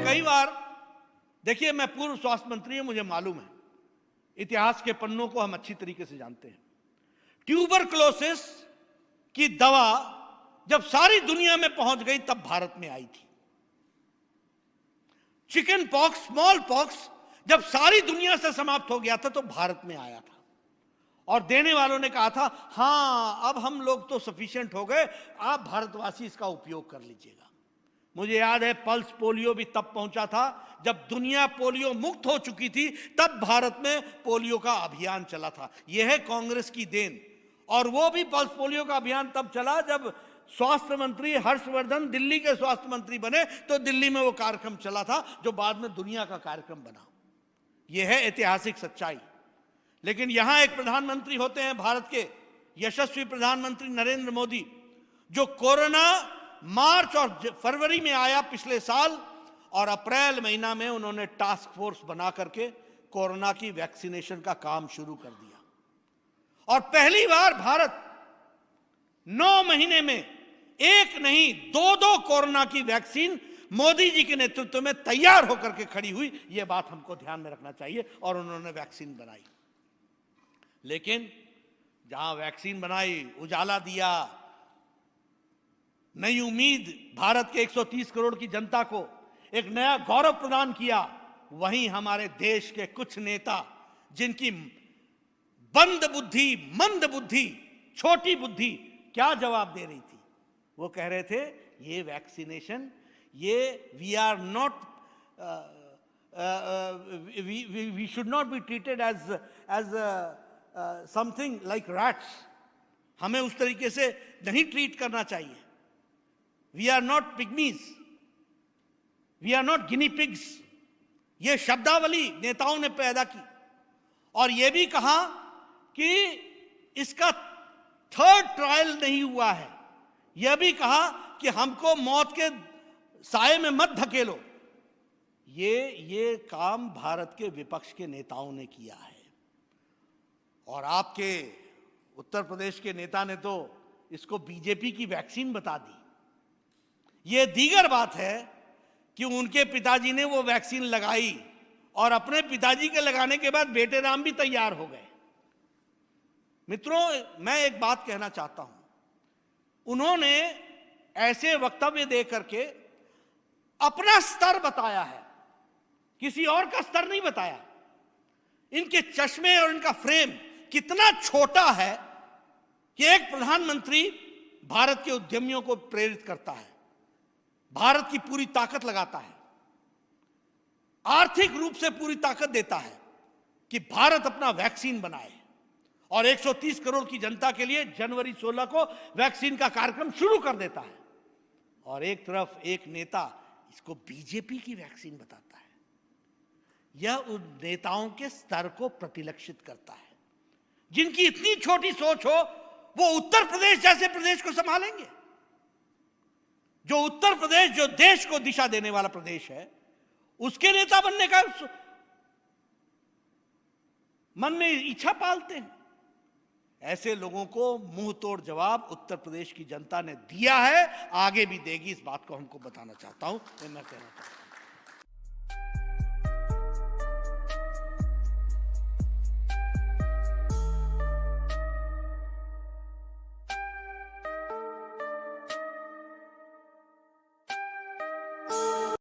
कई बार, देखिए मैं पूर्व स्वास्थ्य मंत्री हूं, मुझे मालूम है, इतिहास के पन्नों को हम अच्छी तरीके से जानते हैं। ट्यूबरक्लोसिस की दवा जब सारी दुनिया में पहुंच गई तब भारत में आई थी। चिकन पॉक्स, स्मॉल पॉक्स जब सारी दुनिया से समाप्त हो गया था तो भारत में आया था, और देने वालों ने कहा था हां अब हम लोग तो सफिशिएंट हो गए, आप भारतवासी इसका उपयोग कर लीजिएगा। मुझे याद है पल्स पोलियो भी तब पहुंचा था जब दुनिया पोलियो मुक्त हो चुकी थी, तब भारत में पोलियो का अभियान चला था। यह है कांग्रेस की देन। और वो भी पल्स पोलियो का अभियान तब चला जब स्वास्थ्य मंत्री हर्षवर्धन दिल्ली के स्वास्थ्य मंत्री बने, तो दिल्ली में वो कार्यक्रम चला था जो बाद में दुनिया का कार्यक्रम बना। यह है ऐतिहासिक सच्चाई। लेकिन यहां एक प्रधानमंत्री होते हैं भारत के, यशस्वी प्रधानमंत्री नरेंद्र मोदी, जो कोरोना मार्च और फरवरी में आया पिछले साल, और अप्रैल महीना में उन्होंने टास्क फोर्स बना करके कोरोना की वैक्सीनेशन का काम शुरू कर दिया। और पहली बार भारत 9 महीने में एक नहीं दो कोरोना की वैक्सीन मोदी जी के नेतृत्व में तैयार होकर के खड़ी हुई। यह बात हमको ध्यान में रखना चाहिए। और उन्होंने वैक्सीन बनाई। लेकिन जहां वैक्सीन बनाई, उजाला दिया, नई उम्मीद भारत के 130 करोड़ की जनता को एक नया गौरव प्रदान किया, वहीं हमारे देश के कुछ नेता जिनकी बंद बुद्धि, मंद बुद्धि, छोटी बुद्धि क्या जवाब दे रही थी? वो कह रहे थे ये वैक्सीनेशन, ये we are not, we should not be treated as something like rats. हमें उस तरीके से नहीं ट्रीट करना चाहिए। We are not pygmies, we are not guinea pigs. ये शब्दावली नेताओं ने पैदा की। और यह भी कहा कि इसका 3rd ट्रायल नहीं हुआ है। यह भी कहा कि हमको मौत के साए में मत धकेलो। ये काम भारत के विपक्ष के नेताओं ने किया है। और आपके उत्तर प्रदेश के नेता ने तो इसको बीजेपी की वैक्सीन बता दी। यह दीगर बात है कि उनके पिताजी ने वो वैक्सीन लगाई, और अपने पिताजी के लगाने के बाद बेटे राम भी तैयार हो गए। मित्रों, मैं एक बात कहना चाहता हूं, उन्होंने ऐसे वक्तव्य दे करके अपना स्तर बताया है, किसी और का स्तर नहीं बताया। इनके चश्मे और इनका फ्रेम कितना छोटा है कि एक प्रधानमंत्री भारत के उद्यमियों को प्रेरित करता है, भारत की पूरी ताकत लगाता है, आर्थिक रूप से पूरी ताकत देता है कि भारत अपना वैक्सीन बनाए, और 130 करोड़ की जनता के लिए जनवरी 16 को वैक्सीन का कार्यक्रम शुरू कर देता है। और एक तरफ एक नेता इसको बीजेपी की वैक्सीन बताता है। यह उन नेताओं के स्तर को प्रतिलक्षित करता है। जिनकी इतनी छोटी सोच हो, वो उत्तर प्रदेश जैसे प्रदेश को संभालेंगे? जो उत्तर प्रदेश, जो देश को दिशा देने वाला प्रदेश है, उसके नेता बनने का मन में इच्छा पालते हैं। ऐसे लोगों को मुंह तोड़ जवाब उत्तर प्रदेश की जनता ने दिया है, आगे भी देगी। इस बात को हमको बताना चाहता हूं, मैं कहना चाहता हूं।